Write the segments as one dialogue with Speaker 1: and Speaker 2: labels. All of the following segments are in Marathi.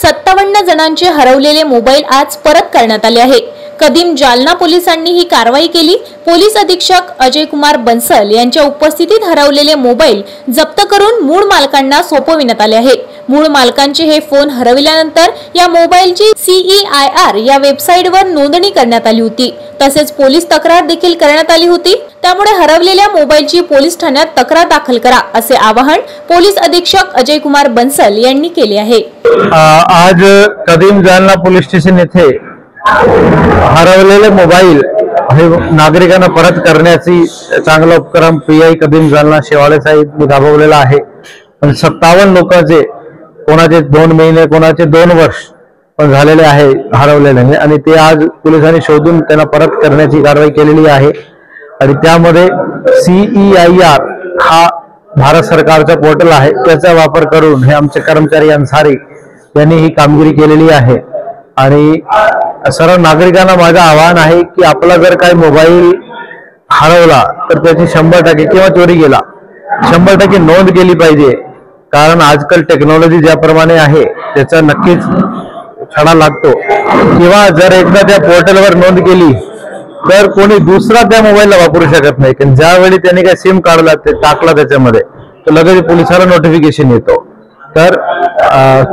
Speaker 1: 57 जणांचे हरवलेले मोबाईल आज परत करण्यात आले आहे। कदीम जालना पोलिसांनी ही कारवाई केली। पोलीस अधीक्षक अजय कुमार बन्सल यांच्या उपस्थितीत हरवलेले मोबाईल जप्त करून मूळ मालकांना सोपविण्यात आले आहे। मूळ मालकांचे हे फोन हरविल्यानंतर या मोबाईलची CEIR या वेबसाईटवर नोंदणी करण्यात आली होती। तसेच पोलीस तक्रार देखील करण्यात आली होती। त्यामुळे हरवलेल्या मोबाईलची पोलीस ठाण्यात तक्रार दाखल करा असे आवाहन पोलीस अधीक्षक अजय कुमार बन्सल यांनी केले आहे।
Speaker 2: आज कदीम जालना पोलीस स्टेशन येथे हरवलेले मोबाईल हे नागरिकांना परत करण्याची चांगला उपक्रम PI कदीम जालना शेवाळे साहेब राबवलेला आहे। पण 57 लोकांचे, कोणाचे 2 महिने, कोणाचे 2 वर्ष पण झालेले आहे हरवलेले, आणि ते आज पोलिसांनी शोधून त्यांना परत करण्याची कारवाई केलेली आहे। आणि त्यामध्ये CEIR हा भारत सरकारचा पोर्टल आहे, त्याचा वापर करून हे आमचे कर्मचारी अन्सारी यांनी ही कामगिरी केलेली आहे। आणि सर्व नागरिकांना माझं आवाहन आहे की आपला जर काही मोबाईल हरवला तर त्याची 100% किंवा चोरी गेला 100% नोंद केली पाहिजे। कारण आजकाल टेक्नॉलॉजी ज्याप्रमाणे आहे त्याचा नक्कीच छडा लागतो। किंवा जर एकदा त्या पोर्टलवर नोंद केली तर कोणी दुसरा त्या मोबाईलला वापरू शकत नाही, कारण ज्यावेळी त्याने काही सिम काढला ते टाकला त्याच्यामध्ये तर लगेच पोलिसाला नोटिफिकेशन येतो। तर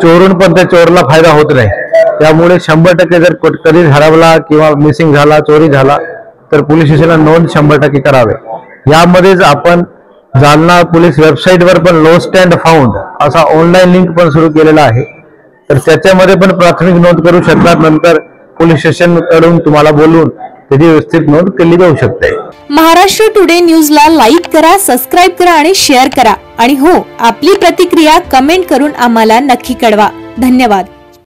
Speaker 2: चोरून पण त्या चोरला फायदा होत नाही। त्यामुळे 100% जर कधी हरवला किंवा मिसिंग झाला, चोरी झाला तर पोलीस स्टेशनला नोंद 100% करावे। यामध्येच आपण जालना पोलीस वेबसाईटवर पण लोस्ट अँड फाउंड असा ऑनलाईन लिंक पण सुरू केलेला आहे, तर त्याच्यामध्ये पण प्राथमिक नोंद करू शकतात। नंतर पोलीस स्टेशन कडून तुम्हाला बोलून त्याची व्यवस्थित नोंद केली जाऊ शकते।
Speaker 1: महाराष्ट्र टुडे न्यूजला लाईक करा, सबस्क्राइब करा आणि शेअर करा। आणि हो, आपली प्रतिक्रिया कमेंट करून आम्हाला नक्की कळवा। धन्यवाद।